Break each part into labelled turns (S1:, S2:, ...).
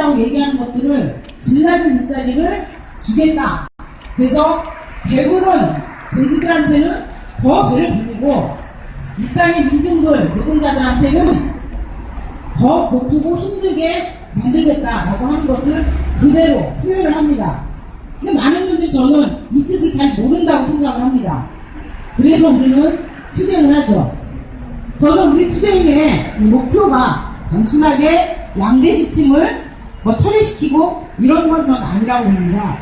S1: 노동자라고 얘기하는 것들을 질 낮은 일자리를 주겠다. 그래서 배부른 돼지들한테는 더 배를 불리고 이 땅의 민중들, 노동자들한테는 더 고프고 힘들게 만들겠다라고 하는 것을 그대로 표현을 합니다. 근데 많은 분들이 저는 이 뜻을 잘 모른다고 생각을 합니다. 그래서 우리는 투쟁을 하죠. 저는 우리 투쟁의 목표가 단순하게 양대 지침을 처리시키고 이런 건 전 아니라고 봅니다.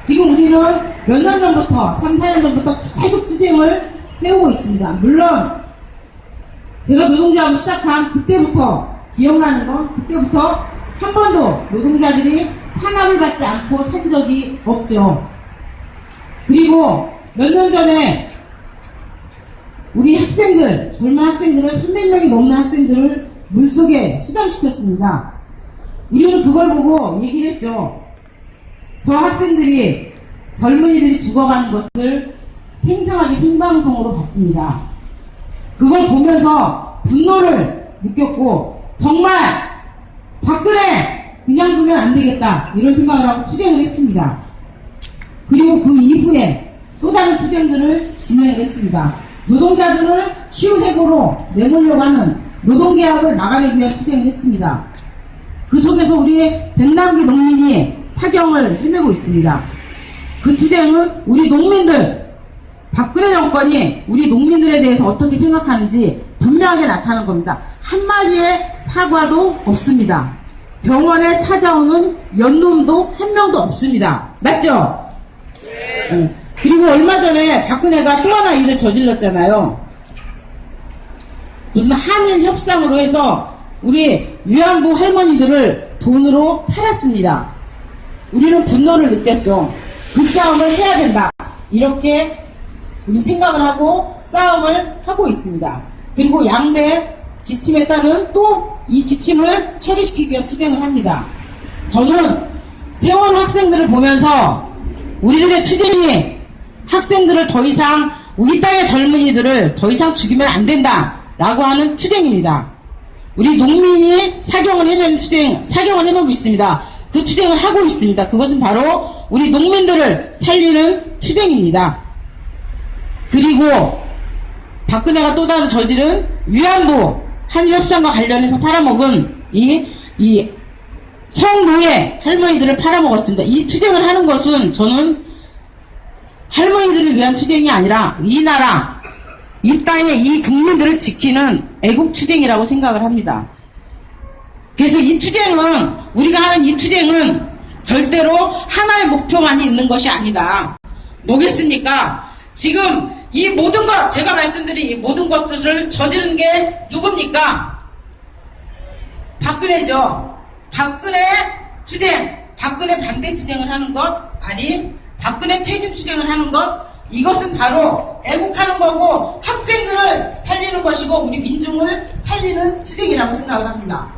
S1: 지금 우리는 몇 년 전부터, 3, 4년 전부터 계속 투쟁을 해오고 있습니다. 물론 제가 노동조합을 시작한 그때부터 기억나는 건 그때부터 한 번도 노동자들이 탄압을 받지 않고 산 적이 없죠. 그리고 몇 년 전에 우리 학생들, 젊은 학생들을 300명이 넘는 학생들을 물속에 수장시켰습니다. 우리는 그걸 보고 얘기를 했죠. 저 학생들이, 젊은이들이 죽어가는 것을 생생하게 생방송으로 봤습니다. 그걸 보면서 분노를 느꼈고 정말 박근혜 그냥 두면 안 되겠다 이런 생각을 하고 투쟁을 했습니다. 그리고 그 이후에 또 다른 투쟁들을 진행을 했습니다. 노동자들을 시우해고로 내몰려고 하는 노동계약을 막아내기 위한 투쟁을 했습니다. 그 속에서 우리 백남기 농민이 사경을 헤매고 있습니다. 그 투쟁은 우리 농민들, 박근혜 정권이 우리 농민들에 대해서 어떻게 생각하는지 분명하게 나타난 겁니다. 한마디의 사과도 없습니다. 병원에 찾아오는 연놈도 한 명도 없습니다. 맞죠? 네. 그리고 얼마 전에 박근혜가 또 하나 일을 저질렀잖아요. 무슨 한일 협상으로 해서 우리 위안부 할머니들을 돈으로 팔았습니다. 우리는 분노를 느꼈죠. 그 싸움을 해야 된다. 이렇게 우리 생각을 하고 싸움을 하고 있습니다. 그리고 양대 지침에 따른 또 이 지침을 처리시키기 위한 투쟁을 합니다. 저는 세월 학생들을 보면서 우리들의 투쟁이 학생들을 더 이상, 우리 땅의 젊은이들을 더 이상 죽이면 안 된다 라고 하는 투쟁입니다. 우리 농민이 사경을 해내는 투쟁, 사경을 해내고 있습니다. 그 투쟁을 하고 있습니다. 그것은 바로 우리 농민들을 살리는 투쟁입니다. 그리고 박근혜가 또 다른 저지른 위안부 한일협상과 관련해서 팔아먹은 이 성노예 할머니들을 팔아먹었습니다. 이 투쟁을 하는 것은 저는 할머니들을 위한 투쟁이 아니라 이 나라, 이 땅의 이 국민들을 지키는 애국 투쟁이라고 생각을 합니다. 그래서 이 투쟁은, 우리가 하는 이 투쟁은 절대로 하나의 목표만이 있는 것이 아니다. 뭐겠습니까? 지금 이 모든 것, 제가 말씀드린 이 모든 것들을 저지른 게 누굽니까? 박근혜죠. 박근혜 투쟁, 박근혜 반대 투쟁을 하는 것, 아니 박근혜 퇴진 투쟁을 하는 것, 이것은 바로 애국하는 거고 학생들을 살리는 것이고 우리 민중을 살리는 투쟁이라고 생각을 합니다.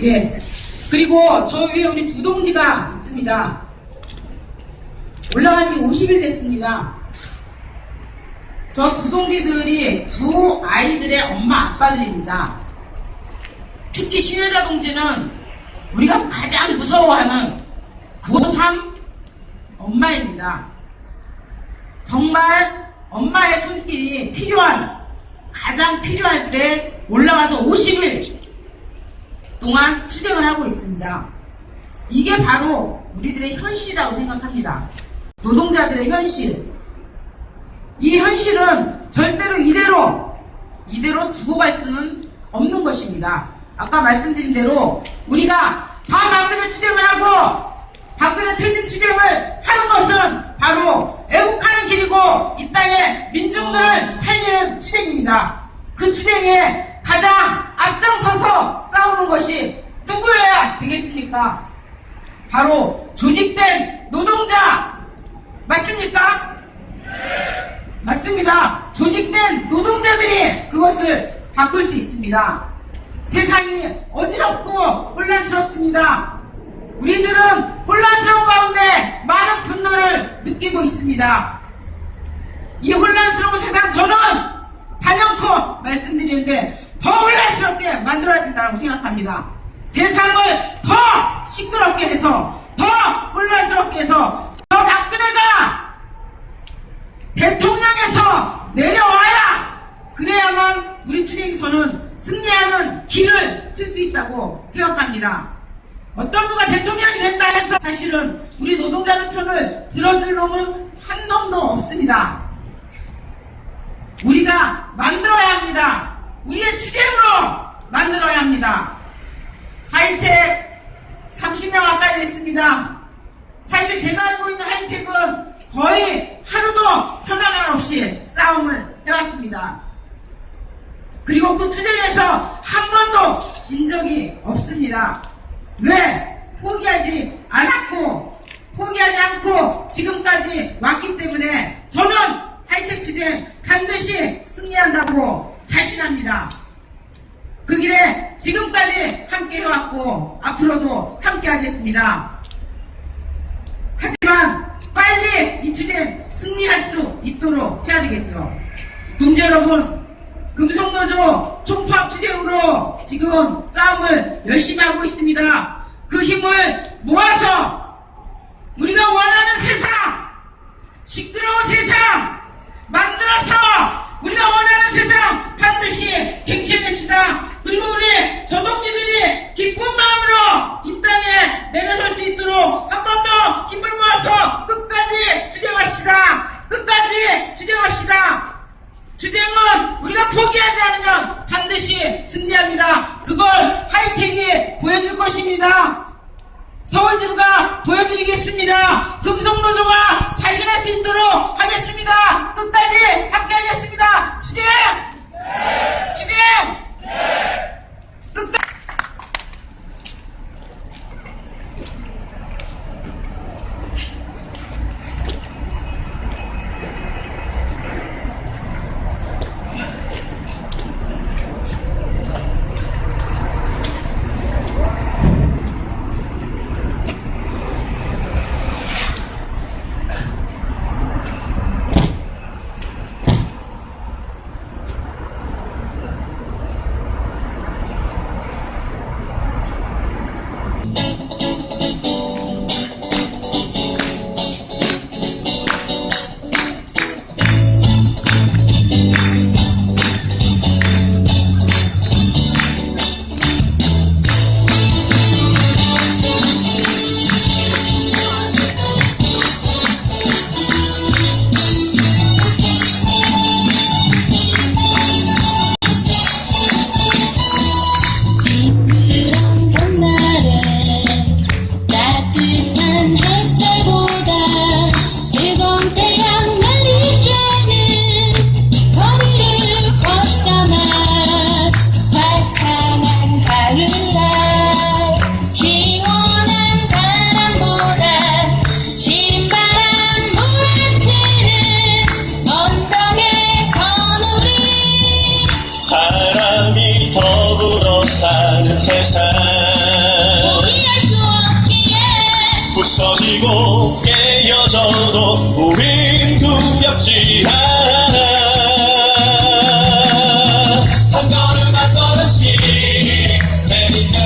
S1: 예. 그리고 저 위에 우리 두 동지가 있습니다. 올라간 지 50일 됐습니다. 저 두 동지들이 두 아이들의 엄마 아빠들입니다. 특히 신혜자 동지는 우리가 가장 무서워하는 고3 엄마입니다. 정말 엄마의 손길이 가장 필요할 때 올라가서 50일 동안 투쟁을 하고 있습니다. 이게 바로 우리들의 현실이라고 생각합니다. 노동자들의 현실. 이 현실은 절대로 이대로 두고 갈 수는 없는 것입니다. 아까 말씀드린 대로 우리가 다 박근혜 투쟁을 하고 박근혜 퇴진 투쟁을 하는 것은 바로 애국하는 길이고 이 땅의 민중들을 살리는 투쟁입니다. 그 투쟁에 가장 앞장서서 싸우는 것이 누구여야 되겠습니까? 바로 조직된 노동자 맞습니까? 맞습니다. 조직된 노동자들이 그것을 바꿀 수 있습니다. 세상이 어지럽고 혼란스럽습니다. 우리들은 혼란스러운 가운데 많은 분노를 느끼고 있습니다. 이 혼란스러운 세상 저는 단연코 말씀드리는데 더 혼란스럽게 만들어야 된다고 생각합니다. 세상을 더 시끄럽게 해서, 더 혼란스럽게 해서 저 박근혜가 대통령에서 내려와야, 그래야만 우리 투쟁선은 승리하는 길을 틀 수 있다고 생각합니다. 어떤 누가 대통령이 된다 해서 사실은 우리 노동자들 편을 들어줄 놈은 한 놈도 없습니다. 우리가 만들어야 합니다. 우리의 투쟁으로 만들어야 합니다. 하이텍 30년 가까이 됐습니다. 사실 제가 알고 있는 하이텍은 거의 하루도 편안함 없이 싸움을 해왔습니다. 그리고 그 투쟁에서 한 번도 진 적이 없습니다. 왜? 포기하지 않고 지금까지 왔기 때문에 저는 하이텍 투쟁 반드시 승리한다고 자신합니다. 그 길에 지금까지 함께 해왔고 앞으로도 함께 하겠습니다. 하지만 빨리 이 투쟁 승리할 수 있도록 해야 되겠죠. 동지 여러분, 금속노조 총파업 투쟁으로 지금 싸움을 열심히 하고 있습니다. 그 힘을 모아서 우리가 원하는 세상, 시끄러운 세상 만들어서 우리가 원하는 세상 반드시 쟁취해냅시다. 그리고 우리 저동지들이 기쁜 마음으로 이 땅에 내려설 수 있도록 한 번 더 힘을 모아서 끝까지 투쟁합시다. 끝까지 투쟁합시다. 투쟁은 우리가 포기하지 않으면 반드시 승리합니다. 그걸 하이텍이 보여줄 것입니다. 서울지부가 보여드리겠습니다. 금속노조가 자신할 수 있도록 하겠습니다. 끝까지 함께 하겠습니다. 투쟁! 네. 투쟁! 네. 끝까지!
S2: 세상
S3: 포기할 수 없기에
S2: 부서지고 깨어져도 우린 두렵지 않아. 한 걸음 한 걸음씩 내딛는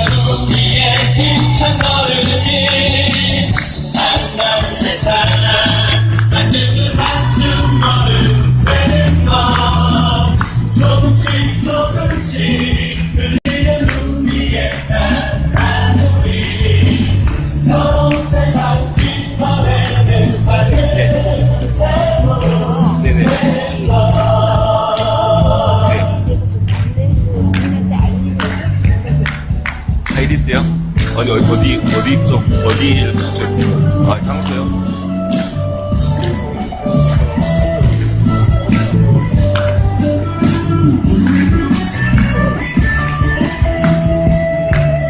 S2: 우리의 힘찬 걸음이 아름다운 세상 만드는 한줌 걸음 되는 것 조금씩 조금씩
S4: 아이리스요? 아니 어디 쪽 어디 아 강서요?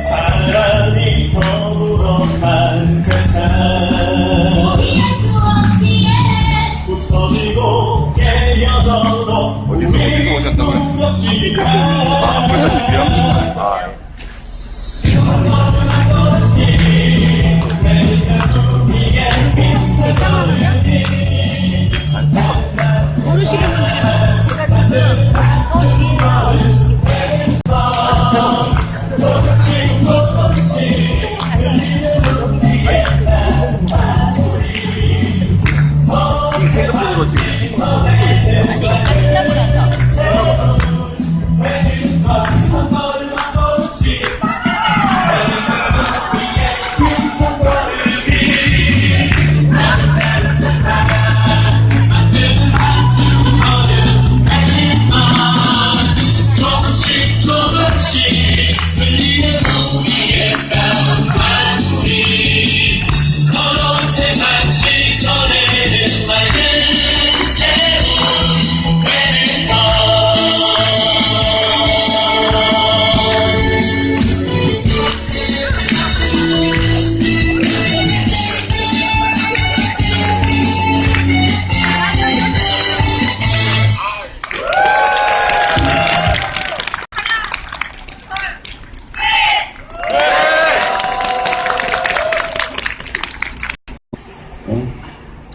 S2: 사람이 더불어 산 세상
S3: 포기할 수 없기에
S2: 부서지고 깨어져도
S4: 어디서 오셨다고요? 아 불가집이요? 아
S5: 모르시는 분들은 제가 지금 저 뒤에 있는 거 모르시겠어요?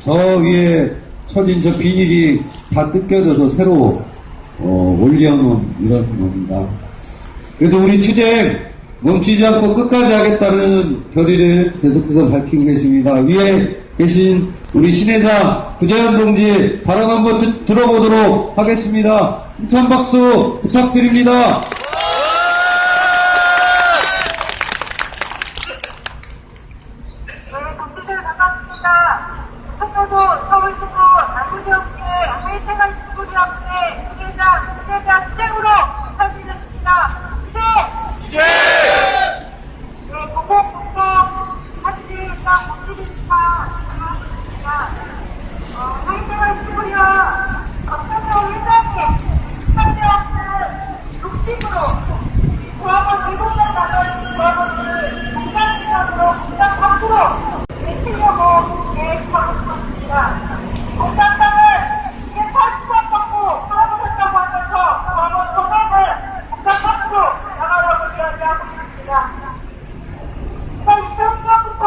S6: 저 위에 쳐진 저 비닐이 다 뜯겨져서 새로 올려놓은 이런 겁니다. 그래도 우리 투쟁 멈추지 않고 끝까지 하겠다는 결의를 계속해서 밝히고 계십니다. 위에 계신 우리 신회장 구재현 동지 발언 한번 들어보도록 하겠습니다. 힘찬 박수 부탁드립니다.
S7: 동지들 반갑습니다. 청도도 서울시도 남부지역의 하이생활 스쿨이 앞에 시대자 투쟁으로 참여했습니다. 투쟁! 네, 공공공동 한지가 공지리스타 들어왔습니다. 하이생활 스쿨이와 박찬호 회장이 참여하는 욕심으로 조합원 7명 나눠진 조합원을 공장시장으로 공장 밖으로 내치려고 계획하고 있습니다. 공장장을 80원 받고 팔아보겠다고 하면서 조합원 전원을 공장 밖으로 나가라고 이야기하고 있습니다. 2016년부터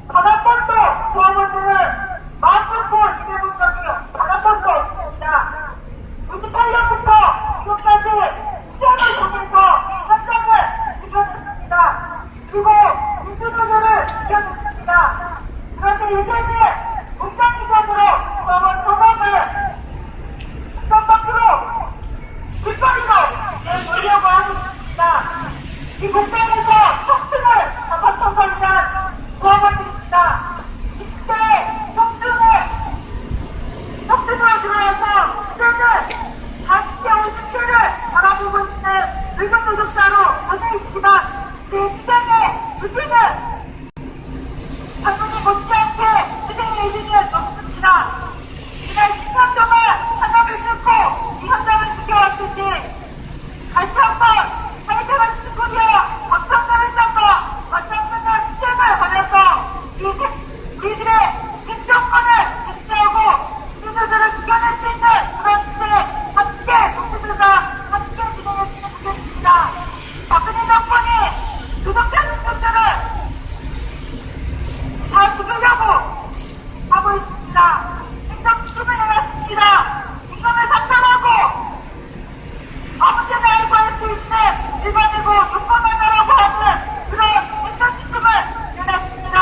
S7: 단 한 번도 조합원들을 마음먹고 일해본 적이 단 한 번도 없습니다. 98년부터 지금까지 시장을 통해서 현장을 지켜냈습니다. 그리고 민주노조를 지켜냈습니다. 그런데 이제는 공장이전으로 조합원 전원을 공장 밖으로 길거리로 내놓으려고 하고 있습니다. 이 공장에서 청춘을 잡아쳐서 일한 조합원들입니다. 20대 청춘으로 들어와서 이제는 40대, 50대를 바라보고 있는 늙은 노동자로 전해 있지만 그 시장의 의지는 당연히 못지않게 시장의 의지는 높습니다. 지난 10년 동안 산업을 뚫고 이 현장을 지켜왔듯이 다시 한번 하이테란 스쿨이와 박정선 회장과 맞장구는 시장을 벌여서 우리들의 생존권을 지키하고 민주들을 지켜낼 수 있는 그런 시대에 함께 동지들과 함께 진행했으면 좋겠습니다. 박근혜 정권이 노동자 민족들을 다 죽이려고 하고 있습니다. 행정수습을 해놨습니다. 임금을 상상하고 아무 때나 알고 할 수 있는 일반이고 조건하다라고 하는 그런 행정수습을 해놨습니다.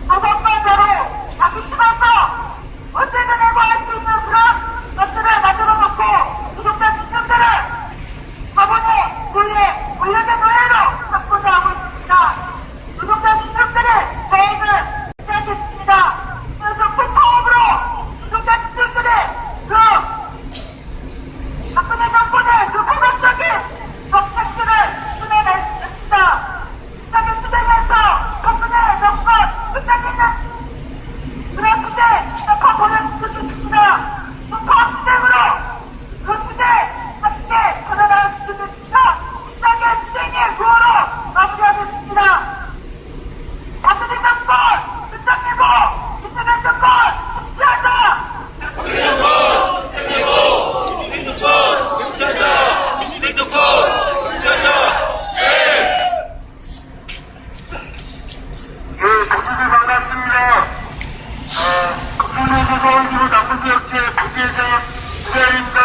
S7: 도덕관자로 자기 집에서 언제든 알고 할 수 있는 그런 것들을 만들어 놓고 노동자 민족들을 자본의 노예, 권력의 노예로 삼고자 하고 있습니다. 노동자 민족들의 저항을 시작했습니다. 그래서 총파업으로 노동자 민족들의 박근혜 정권의 그 포괄적인 정책들을 수행했습니다. 시장을 수행해서 박근혜 정권 끝내기는 그런 주제 시작한 보내주겠습니다. 총파업 투쟁으로 그 주제 함께 전환하겠습니다. 시장의 투쟁의 구호로 마무리하겠습니다. 박근혜 정권 끝장내고 이재명 정권 정치하자!
S8: 동지들 반갑습니다. 금융노조 서울지구 남부지역체 부지회장 부자입니다.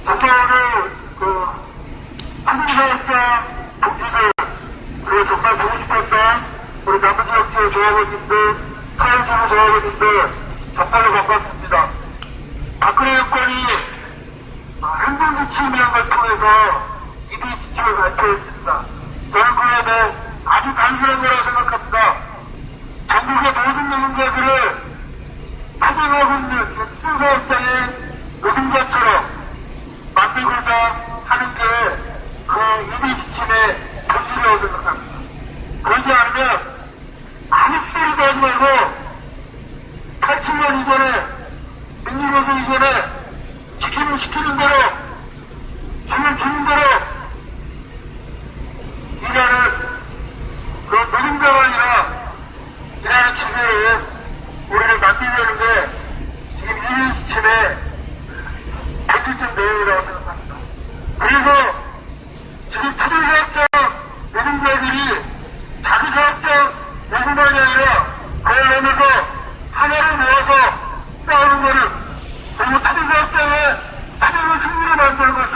S8: 정말 오늘 한국사업자 동지들 그리고 정말 보고 싶었던 우리 남부지역체 조합원님들, 서울지구 조합원님들 정말로 반갑습니다. 박근혜 정권이 행정지침이라는 걸 통해서 이들 지침을 발표했습니다. 저는 그에 대해 아주 단순한 거라고 생각합니다. 전국의 모든 노동자들을 파생하고 있는 수사업장의 노동자처럼 만들고자 하는 게 그 이들 지침의 본질이라고 생각합니다. 그러지 않으면 아무 소리도 하지 말고 87년 이전에 민주노조 이전에 시키는 대로 주는 대로 일하는 그 노동자가 아니라 일하는 체제를 우리를 만들려는 게 지금 이일 시침의 본질적 내용이라고 생각합니다. 그래서 지금 초등사업자 노동자들이 자기 사업
S7: 때에 사정을 승리로 만드는 것은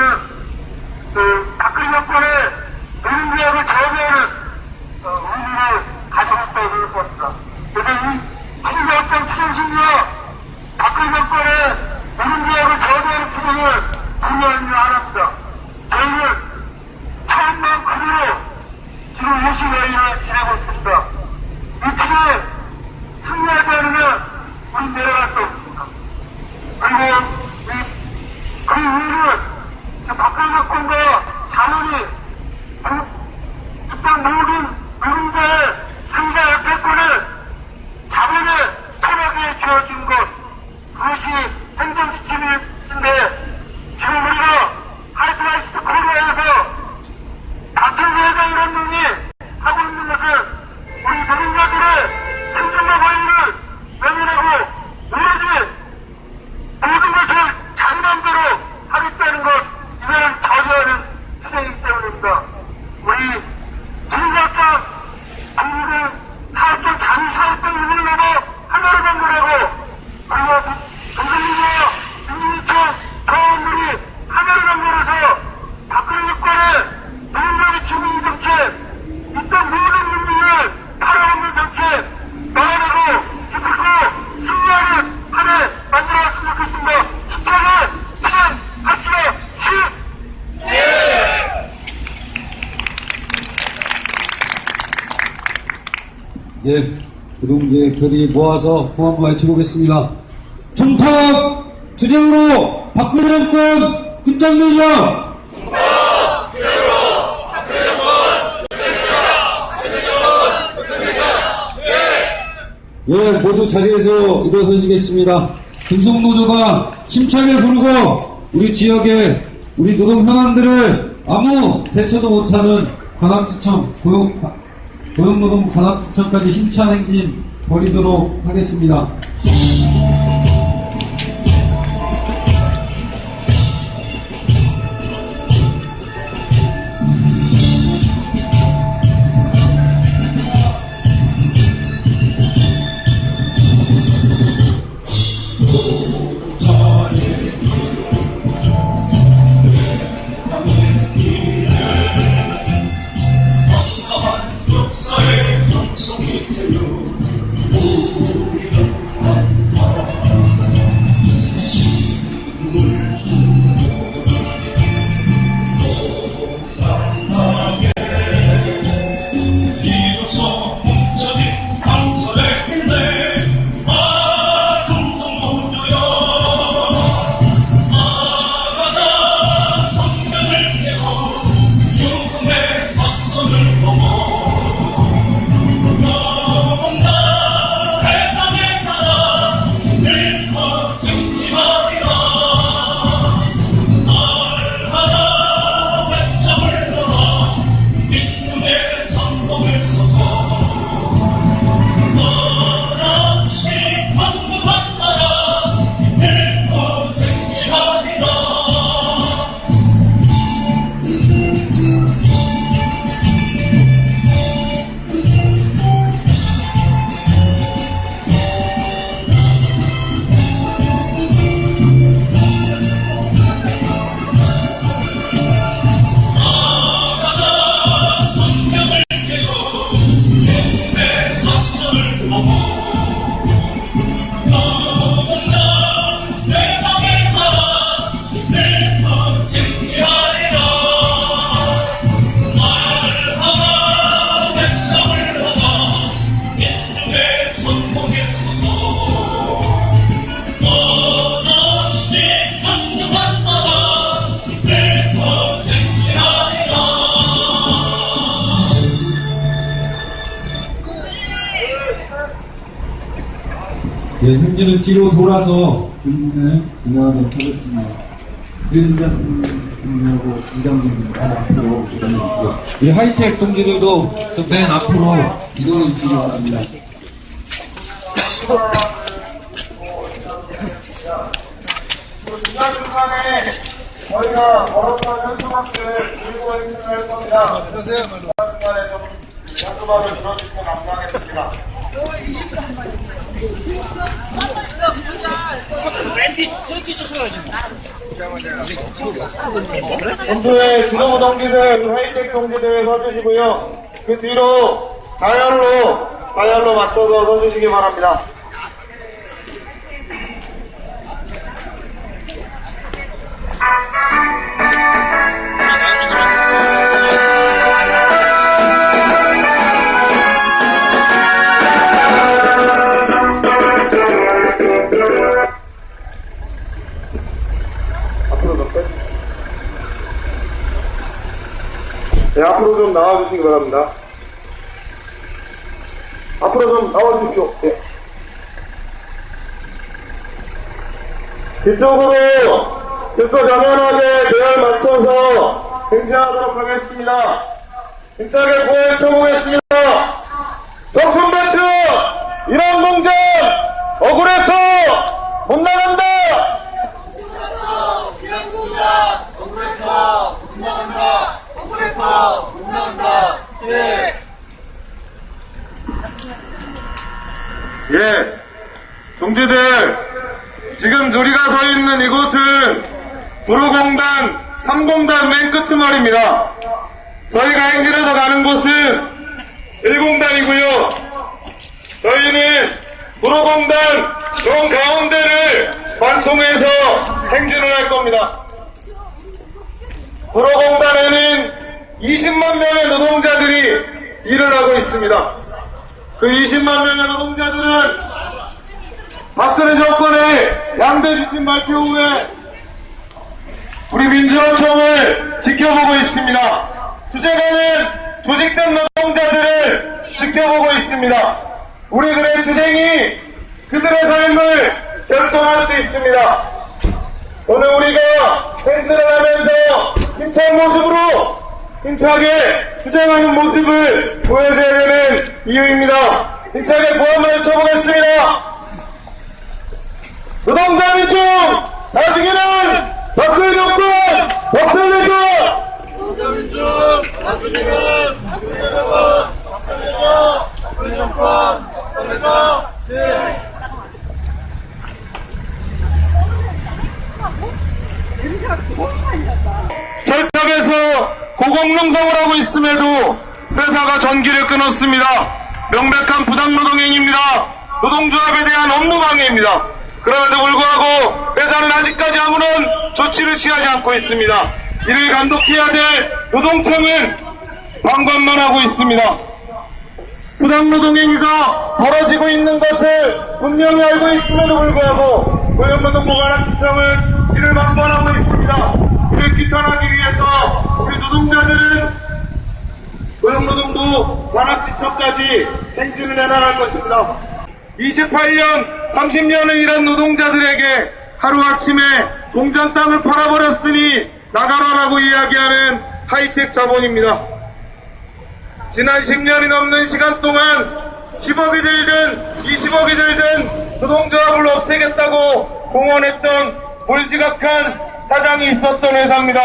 S7: 박근혜 정권의 노동조합을 저해하는 의미를 가져갔다고 생각합니다. 그래서 이 친정권 투쟁심리와 박근혜 정권의 노동조합을 저해하는 투쟁을 분명히 하나입니다. 저희는 처음만 그대로 지금 50여일을 지내고 있습니다. 이 투쟁에 승리하지 않으면 우리 내려갈 수 없습니다. 그리고 그 이유는 박근혜 정권과 자문이 특정 모든 노동자의 상자 역할권을 자본의 토막에 쥐어준 것, 그것이 행정지침인데 지금 우리가 하이트라이스트 코리아에서 박정희 회장 이런 놈이 하고 있는 것은 우리 노동자들의 생존과 권리를 외면하고 오로지 모든 것을 자기 맘대로 하겠다는 것, 이거는 저지하는 투쟁이기 때문입니다. 우리 중소업장, 국민들 사업장, 장사업장 이름을 넘어 하나로 연결하고 그리고 동생민주와 민주노총 경험들이 하나로 연결해서 박근혜 정권의 노동자의 지구인 정책, 이쪽 모든 민중을 팔아먹는 정책 막아내고 기필코 승리하는 한 해 만들어왔으면 좋겠습니다. 힘차게 투쟁합시다.
S6: 예, 부동재 결의 모아서 구한번 외쳐보겠습니다. 종탑 투쟁으로 박근혜 정권 끝장내자! 예, 모두 자리에서 일어서시겠습니다. 금속노조가 힘차게 부르고 우리 지역의 우리 노동 현안들을 아무 대처도 못하는 관악지청 고용노동부 관악지청까지 힘찬 행진 벌이도록 하겠습니다. 예, 행진은 뒤로 돌아서 질문에 진행하도록 하겠습니다. 부위원장님하고 이장님입니다. 앞으로 이동해주시고요. 우리 하이텍 동지들도 맨 앞으로 이동해 주시기 바랍니다.
S8: 중간중간에 저희가 걸어서 현수막들 들고 행진을 할 겁니다. 안녕하세요. 중간중간에 좀 현수막을 들어주시면 감사하겠습니다. 본부의 지도부 동지들, 하이텍 동지들 서주시고요. 그 뒤로 다열로 맞춰서 서주시기 바랍니다. 네, 앞으로 좀 나와주시기 바랍니다. 앞으로 좀 나와주십시오. 네. 뒤쪽으로 즉석장면하게 대열 맞춰서 행진하도록 하겠습니다. 힘차게 고해 쳐보겠습니다. 적순배추 이런 공장 억울해서 못 나간다. 예, 동지들, 지금 우리가 서 있는 이곳은 구로공단 3공단 맨 끄트머리입니다. 저희가 행진해서 가는 곳은 1공단이고요. 저희는 구로공단 정 가운데를 관통해서 행진을 할 겁니다. 구로공단에는 20만 명의 노동자들이 일을 하고 있습니다. 그 20만 명의 노동자들은 박근혜 정권의 양대 지침 발표 후에 우리 민주노총을 지켜보고 있습니다. 투쟁하는 조직된 노동자들을 지켜보고 있습니다. 우리들의 투쟁이 그들의 삶을 결정할 수 있습니다. 오늘 우리가 행진을 하면서 힘찬 모습으로 힘차게 투쟁하는 모습을 보여줘야 되는 이유입니다. 힘차게 고함을 쳐보겠습니다. 노동자 민중 나중에는 박근혜 정권 박살내자. 노동자 민중 나중에는 박근혜 정권 박살내자. 박근혜 정권 박살내자. 철탑에서 고공농성을 하고 있음에도 회사가 전기를 끊었습니다. 명백한 부당노동행위입니다. 노동조합에 대한 업무방해입니다. 그럼에도 불구하고 회사는 아직까지 아무런 조치를 취하지 않고 있습니다. 이를 감독해야 될 노동청은 방관만 하고 있습니다. 부당노동행위가 벌어지고 있는 것을 분명히 알고 있음에도 불구하고 고용노동부 관할지청은 이를 방관하고 있습니다. 이를 귀환하기 위해서 우리 노동자들은 고용노동부 관할지청까지 행진을 해나갈 것입니다. 28년, 30년을 일한 노동자들에게 하루아침에 공장 땅을 팔아버렸으니 나가라라고 이야기하는 하이텍 자본입니다. 지난 10년이 넘는 시간 동안 10억이 들든 20억이 들든 노동조합을 없애겠다고 공언했던 몰지각한 사장이 있었던 회사입니다.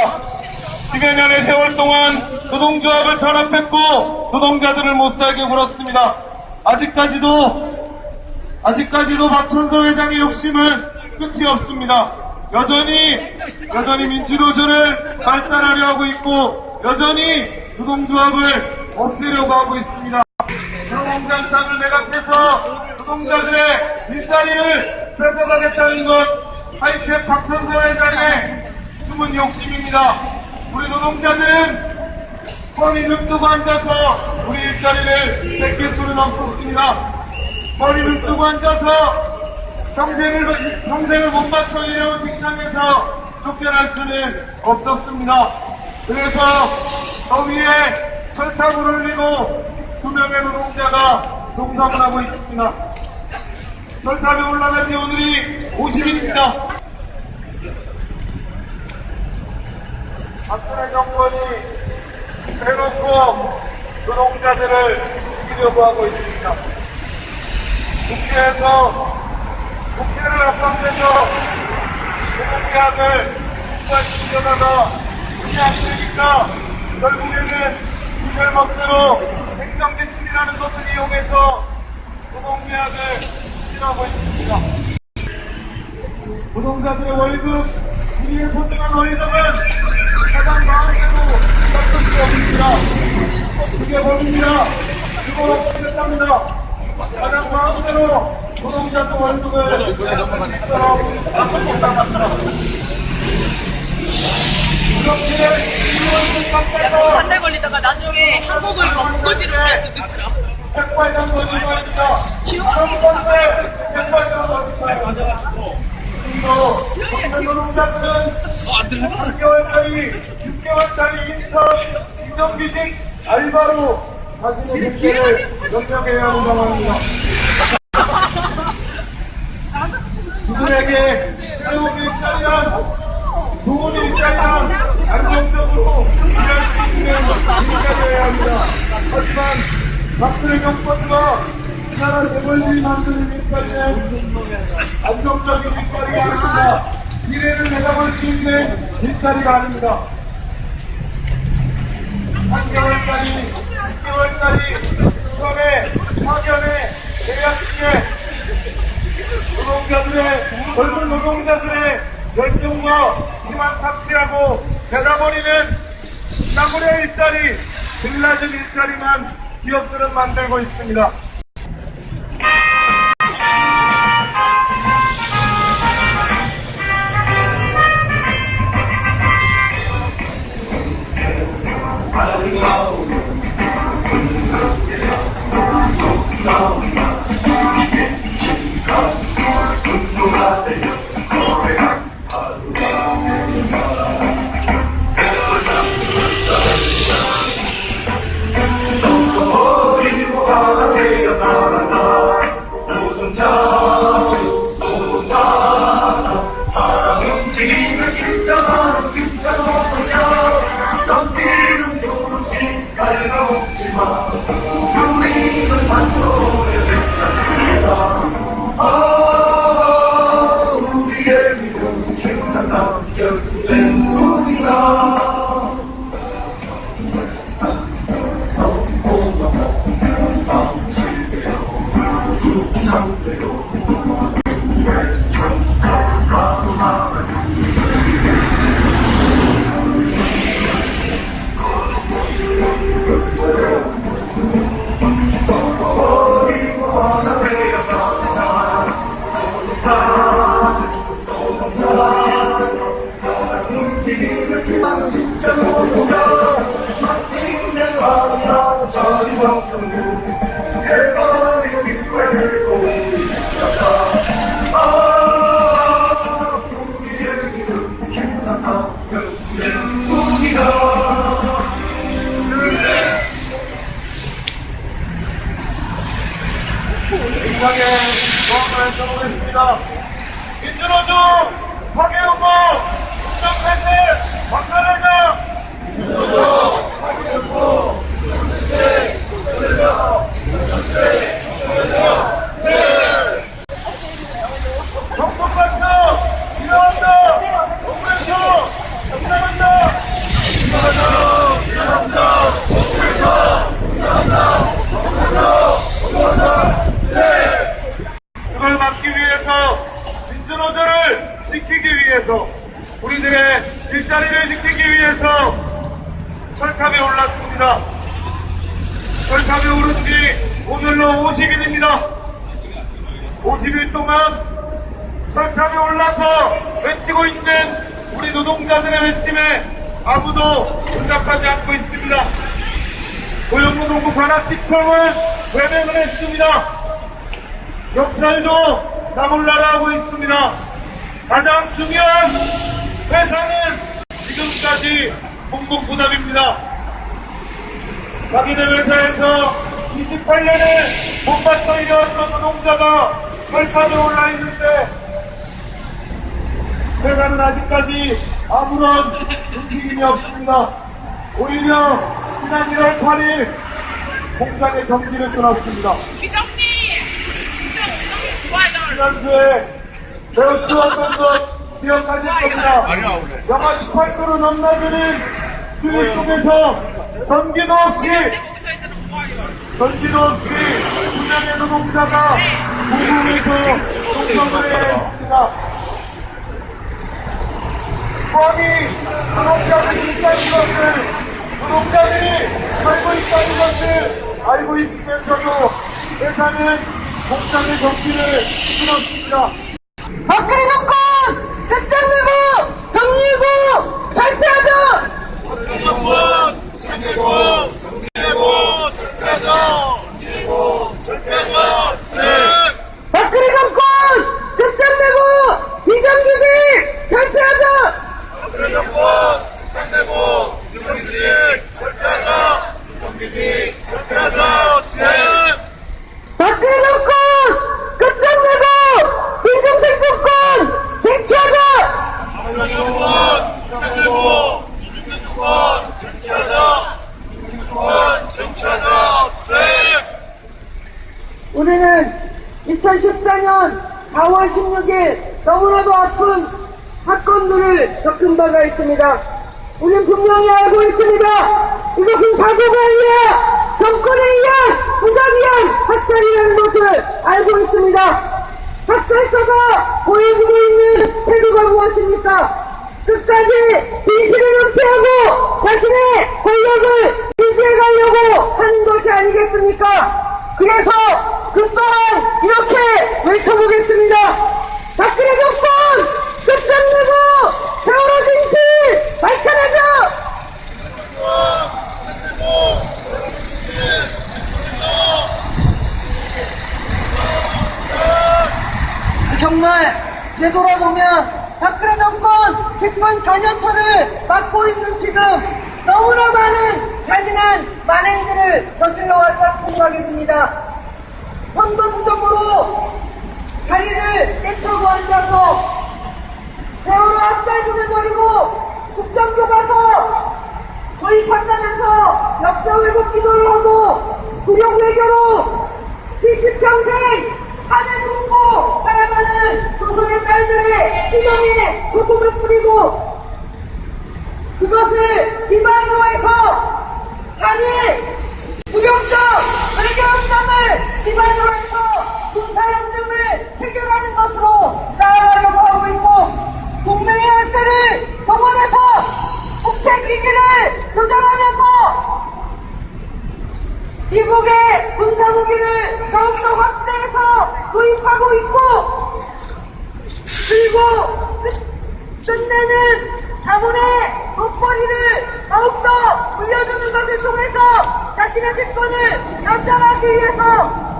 S8: 10여 년의 세월 동안 노동조합을 탄압했고 노동자들을 못살게 굴었습니다. 아직까지도 박천서 회장의 욕심은 끝이 없습니다. 여전히 민주노조를 발산하려 하고 있고 여전히 노동조합을 없애려고 하고 있습니다. 구로공장 창을 매각해서 노동자들의 일자리를 뺏어가겠다는 것 하이텍 박천서 회장의 숨은 욕심입니다. 우리 노동자들은 머리 눈뜨고 앉아서 우리 일자리를 뺏길 수는 없었습니다. 머리 눈뜨고 앉아서 평생을 못 맞춰 일해온 직장에서 쫓겨날 수는 없었습니다. 그래서 저 위에 철탑을 올리고 2명의 노동자가 농성을 하고 있습니다. 철탑에 올라간 지 오늘이 50일입니다. 박근혜 정권이 해놓고 노동자들을 죽이려고 하고 있습니다. 국회를 압박해서 노동계약을 통과시키려다가 그게 안 되니까 결국에는 이별법대로 행정지침이라는 것을 이용해서 노동계약을 추진하고 있습니다. 노동자들의 월급, 우리의 소중한 월급은 가장 마음대로 깎을 수 없습니다. 그게 법입니다. 그걸 없애겠답니다. 가장 마음대로 노동자들 월급을
S5: 산달 걸리다가 나중에 한복을 막 무거지로 우리한테 넣더라.
S8: 백발장 노동자입니다. 백발장 노동자들은 6개월짜리 인턴 비정규직 알바로 자신의 생계를 연명해야 하는 상황입니다. 그들에게 새로운 일자리란 좋은 일자리란 안정적으로 일할 수 있는 일자리여야 합니다. 하지만 박근혜 정권과 이 나라 대벌들이 만드는 일자리는 안정적인 일자리가 아닙니다. 미래를 내다볼 수 있는 일자리가 아닙니다. 3개월짜리, 6개월짜리 수험에, 파견에, 계약직에 젊은 노동자들의 열정과 희망 착취하고 되다버리는 싸구려 일자리, 빌라진 일자리만 기업들은 만들고 있습니다. 이상의 수업을 해보겠습니다. 민주노조 황해우고 국정패스 박사회장 정통박수 일어난다. 동부에서 일어난다. 그걸 막기 위해서 민주노조를 지키기 위해서 우리들의 일자리를 지키기 위해서 철탑에 올랐습니다. 철탑에 오른 지 오늘로 50일입니다. 50일 동안 철탑에 올라서 외치고 있는 우리 노동자들의 외침에 아무도 응답하지 않고 있습니다. 고용노동부 관악지청은 외면을 했습니다. 경찰도 나몰라라 하고 있습니다. 가장 중요한 회사는 지금까지 공공부담입니다. 자기네 회사에서 28년에 못받쳐 일해왔던 노동자가 철탑에 올라 있는데 회사는 아직까지 아무런 움직임이 없습니다. 오히려 지난 1월 8일 공장의 경기를 끊었습니다. 지난주에 매우 추웠던 것 기억하실 겁니다. 영하 18도로 넘나드는 추위 속에서 전기도 없이 수명의 노동자가 있습니다. 법이 노동자들이 있다는 것을, 노동자들이 살고 있다는 것을 알고 있으면서도 회사는 공장의 정기를 끊었습니다.
S7: 박근혜 정권 끝장내고 정리고 철폐하자! 박근혜 정권 끝장내고 비정규직 철폐하자! 박근혜 정권 끝장내고 민정정권 쟁취하자! 우리는 2014년 4월 16일 너무나도 아픈 사건들을 겪은 바가 있습니다. 우리는 분명히 알고 있습니다. 이것은 사고가 아니라 정권에 의한 부당에 의한 학살이라는 것을 알고 있습니다. 학살자가 보여주고 있는 태도가 무엇입니까? 끝까지 진실을 은폐하고 자신의 권력을 유지해가려고 하는 것이 아니겠습니까? 그래서 그 또한 이렇게 외쳐보겠습니다. 박근혜 정권 끝장내고 세월호 진실 밝혀내자! 정말 되돌아보면 박근혜 정권 집권 4년차를 맡고 있는 지금 너무나 많은 잔인한 만행들을 저질러왔다고 생각이 듭니다. 선거구정으로 자리를 떼쳐고 앉아서 세월호 학살군을 버리고 국정교과서 도입한다면서 역사 왜곡 기도를 하고 구력 외교로 70평생 하늘 굽고 살아가는 조선의 딸들의 희망에 소금을 뿌리고 그것을 기반으로 해서 한일 무력적 외교협상을 기반으로 해서 군사협정을 체결하는 것으로 나아가려고 하고 있고 국민의 열세를 동원해서 국책위기를 조정하면서 미국의 군사무기를 더욱더 확대해서 도입하고 있고 그리고 끝내는 자본의 목소리를 더욱더 물려주는 것을 통해서 자신의 집권을 연장하기 위해서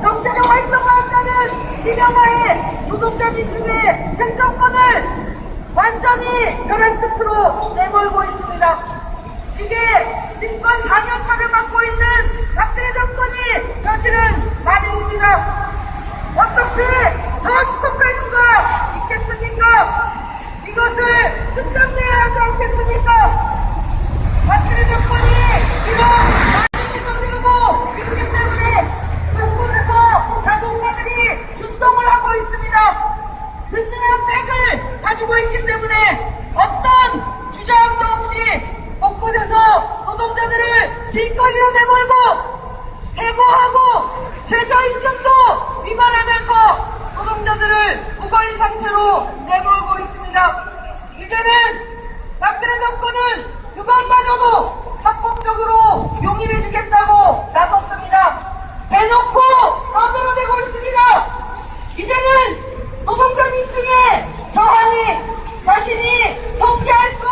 S7: 경제적 활동을 한다는 이념하에 노동자 민중의 생존권을 완전히 벼랑 끝으로 내몰고 있습니다. 이게 집권 4년차를 맡고 있는 박근혜 정권이 사실은 만행입니다. 어떻게 더 지속할 수가 있겠습니까? 이것을 끝장내야 하지 않겠습니까? 박근혜 정권이 이런 만행이 저지르고 있기 때문에 정권에서 자동차들이 준동을 하고 있습니다. 든든한 백을 가지고 있기 때문에 어떤 주저함도 없이 곳곳에서 노동자들을 길거리로 내몰고 해고하고 최저임금도 위반하면서 노동자들을 무거운 상태로 내몰고 있습니다. 이제는 박근혜 정권은 그것마저도 합법적으로 용인해주겠다고 나섰습니다. 대놓고 떠들어대고 있습니다. 이제는 노동자 민중의 저항이 자신이 통제할 수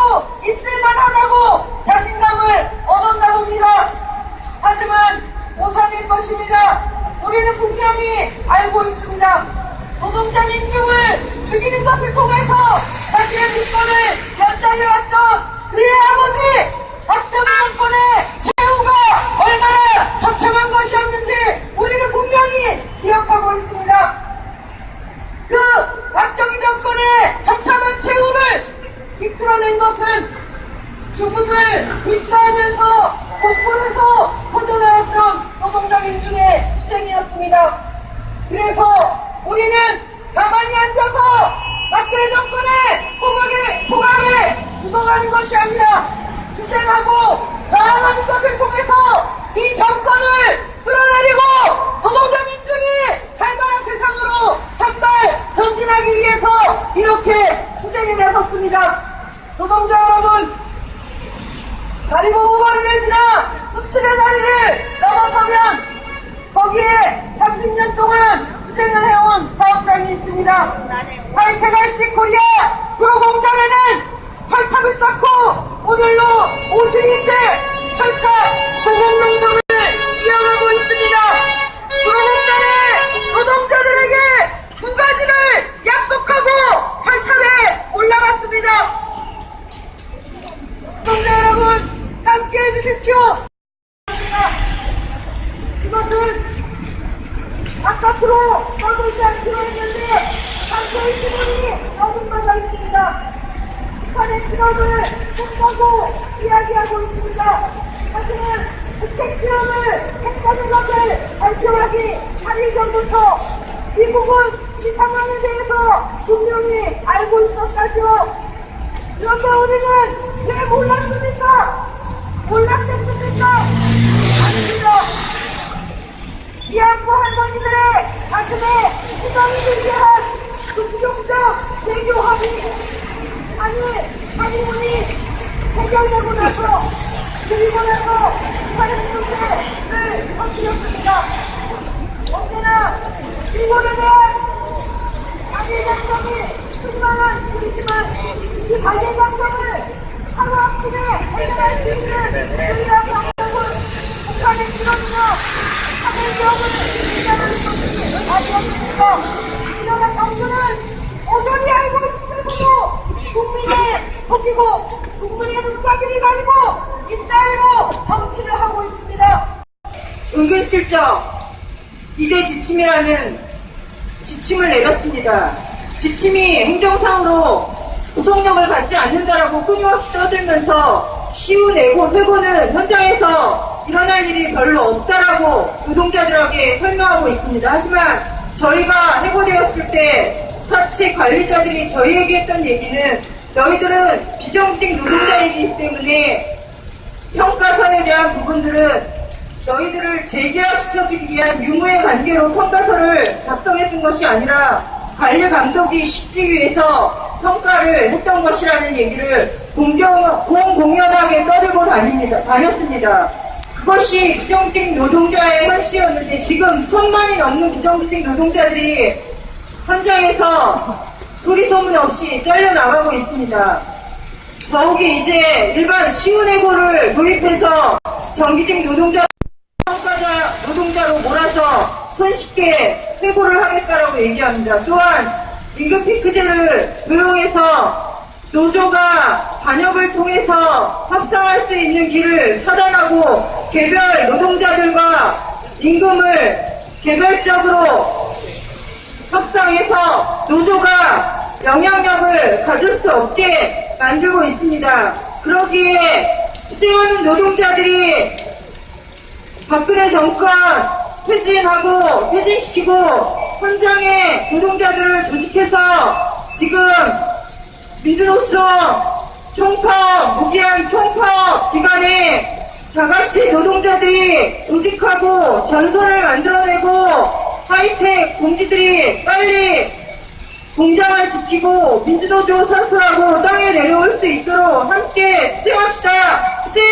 S7: 있을 만하다고 자신감을 얻었나 봅니다. 하지만 오산일 것입니다. 우리는 분명히 알고 있습니다. 노동자 민중을 죽이는 것을 통해서 자신의 집권을 연장해왔던 그의 아버지 박정희 정권의 최후가 얼마나 처참한 것이었는지 우리는 분명히 기억하고 있습니다. 그 박정희 정권의 처참한 최후를 이끌어낸 것은 죽음을 불사하면서 곳곳에서 터져나왔던 노동자 민중의 투쟁이었습니다. 그래서 우리는 가만히 앉아서 박근혜 정권의 포강에 묻어가는 것이 아니라 투쟁하고 나아가는 것을 통해서 이 정권을 끌어내리고 노동자 민중 민중이 살만한 세상으로 한 발 전진하기 위해서 이렇게 투쟁에 나섰습니다. 노동자 여러분, 가리고 5번을 지나 수칠의 다리를 넘어서면 거기에 30년 동안 투쟁을 해온 사업장이 있습니다. 하이테갈식 코리아 구로공장에는 철탑을 쌓고 오늘로 50일째 철탑 도공농성을 이어가고 있습니다. 구로공장의 노동자들에게 두 가지를 약속하고 철탑에 올라갔습니다. 노동자 여러분, 함께 해주십시오. 이것은 바깥으로 떠돌지 않기로 했는데 한꺼의 신원이 너무나 달립니다. 북한의 실험을 핵하고 이야기하고 있습니다. 사실은 북핵 실험을 핵가는 것을 발표하기 8일 전부터 미국은 이 상황에 대해서 분명히 알고 있었다죠. 그런데 우리는 왜 몰랐습니까? 몰랐겠습니까? 아닙니다. 위안부 할머니들의 가슴에 시선이 들게 한 긍정적 외교 합의. 한의문이 해결되고 나서, 그리고 나서 북한의 문제를 터뜨렸습니다. 언제나 일본에 대한 관계장점이 수많은 일이지만 이 관계장점을 하루아침에 해결할 수 있는 유일한 방법은 북한의 실험이나 하늘 지역을 인정하는 것이 아니었습니다. 이러한 정부는 오전히 알고 있으면서도 국민의 속이고 국민의 눈가기를 가리고 이따위로 정치를 하고 있습니다. 은근슬쩍 이대 지침이라는 지침을 내렸습니다. 지침이 행정상으로 구속력을 갖지 않는다라고 끊임없이 떠들면서 시우 회고는 현장에서 일어날 일이 별로 없다라고 노동자들에게 설명하고 있습니다. 하지만 저희가 해고되었을 때 사측 관리자들이 저희에게 했던 얘기는 너희들은 비정규직 노동자이기 때문에 평가서에 대한 부분들은 너희들을 재계약시켜주기 위한 유무의 관계로 평가서를 작성했던 것이 아니라 관리 감독이 쉽기 위해서 평가를 했던 것이라는 얘기를 공공연하게 떠들고 다녔습니다. 그것이 비정규직 노동자의 현실이었는데 지금 1000만이 넘는 비정규직 노동자들이 현장에서 소리 소문 없이 잘려나가고 있습니다. 더욱이 이제 일반 시운해고를 도입해서 정규직 평가자 노동자로 몰아서 손쉽게 해고를 하겠다라고 얘기합니다. 또한 임금 피크제를 도용해서 노조가 반역을 통해서 협상할 수 있는 길을 차단하고 개별 노동자들과 임금을 개별적으로 협상해서 노조가 영향력을 가질 수 없게 만들고 있습니다. 그러기에 투쟁하는 노동자들이 박근혜 정권 퇴진시키고 현장에 노동자들을 조직해서 지금 민주노총 무기한 총파업 기간에 다같이 노동자들이 조직하고 전선을 만들어내고 하이텍 공지들이 빨리 공장을 지키고 민주노조 사수하고 땅에 내려올 수 있도록 함께 투쟁합시다. 투쟁!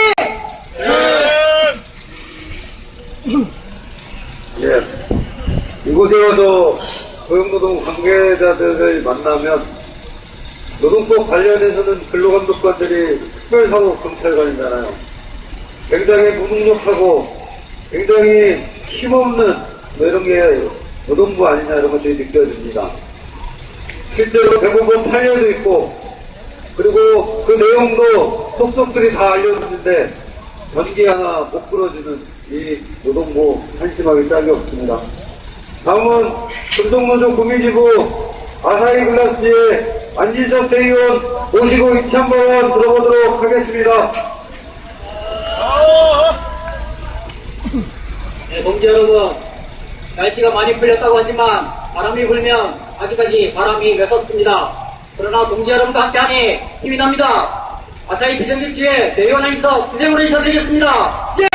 S6: 예. 이곳에 와서 고용노동 관계자들을 만나면 노동법 관련해서는 근로감독관들이 특별사고 경찰관이잖아요. 굉장히 무능력하고 굉장히 힘없는 이런 게 노동부 아니냐 이런 것들이 느껴집니다. 실제로 대법원 판례도 있고 그리고 그 내용도 속속들이 다 알려주는데 전기 하나 못 끌어주는 이 노동부 한심하기 짝이 없습니다. 다음은 금속노조 구미지부 아사히글라스의 안진석 대의원 모시고 입치 한번 들어보도록 하겠습니다.
S9: 네, 동지 여러분, 날씨가 많이 풀렸다고 하지만 바람이 불면 아직까지 바람이 매섭습니다. 그러나 동지 여러분과 함께하니 힘이 납니다. 아사히 비정규직의 대의원 안진석 투쟁으로 인사드리겠습니다. 투쟁!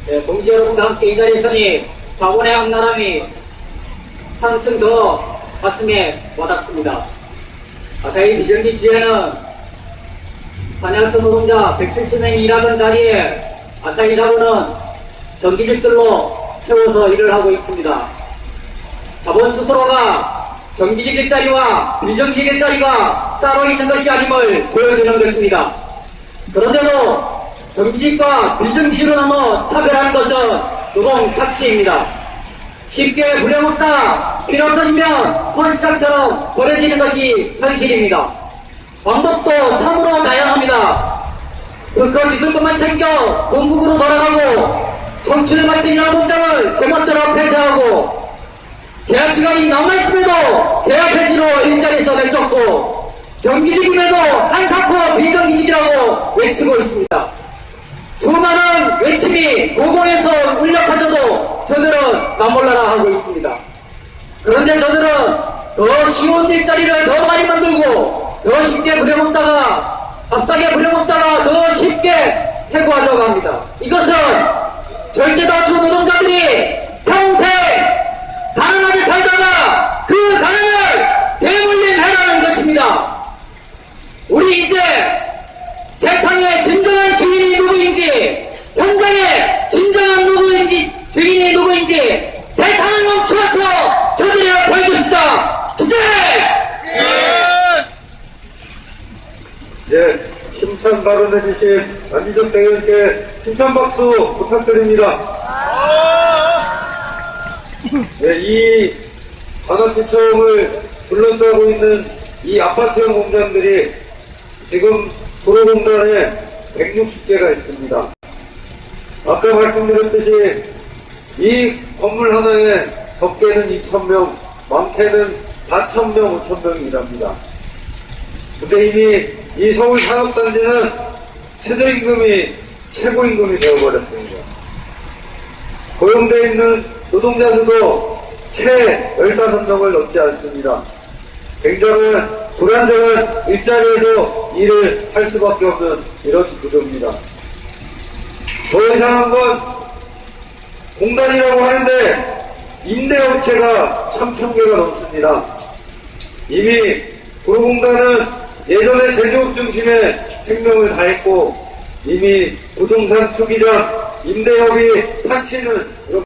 S9: 네, 동지 여러분과 함께 이 자리에 서니 자본의 악랄함이 한층 더 가슴에 와닿습니다. 아사히 비정기 지회는 한양초 노동자 170명이 일하던 자리에 아사히 자본은 정규직들로 채워서 일을 하고 있습니다. 자본 스스로가 정규직 일자리와 비정규직 일자리가 따로 있는 것이 아님을 보여주는 것입니다. 그런데도 정규직과 비정규직으로 나눠 차별하는 것은 노동 착취입니다. 쉽게 부려먹다 필요 없어지면 헌시장처럼 버려지는 것이 현실입니다. 방법도 참으로 다양합니다. 그것 있을 것만 챙겨 본국으로 돌아가고 청춘에 마친 일하는 공장을 제멋대로 폐쇄하고 계약기간이 남아있음에도 계약 해지로 일자리에서 내쫓고 정규직임에도 한사코 비정규직이라고 외치고 있습니다. 수많은 외침이 고공에서 울려 퍼져도 저들은 나몰라라 하고 있습니다. 그런데 저들은 더 쉬운 일자리를 더 많이 만들고 더 쉽게 부려먹다가 값싸게 부려먹다가 더 쉽게 해고하려고 합니다. 이것은 절대 다수 노동자들이 평생 가난하게 살다가 그 가난을 대물림해라는 것입니다. 우리 이제 세상의 진정한 주인이 누구인지, 현장의 진정한 주인이 누구인지 세상을 멈춰서 저들이 보여줍시다. 주제!
S6: 예, 힘찬 발언해주신 안희정 대의원께 힘찬 박수 부탁드립니다. 예, 이 산업지청을 둘러싸고 있는 이 아파트형 공장들이 지금 도로공단에 160개가 있습니다. 아까 말씀드렸듯이 이 건물 하나에 적게는 2,000명, 많게는 4,000명, 5,000명이 일합니다. 근데 이미 이 서울 산업단지는 최저임금이 최고임금이 되어버렸습니다. 고용되어 있는 노동자 수도 채 15명을 넘지 않습니다. 굉장한 불안정한 일자리에서 일을 할 수밖에 없는 이런 구조입니다. 더 이상한 건 공단이라고 하는데 임대업체가 3,000개가 넘습니다. 이미 도로공단은 예전에 제조업 중심에 생명을 다했고 이미 부동산 투기자 임대업이 판치는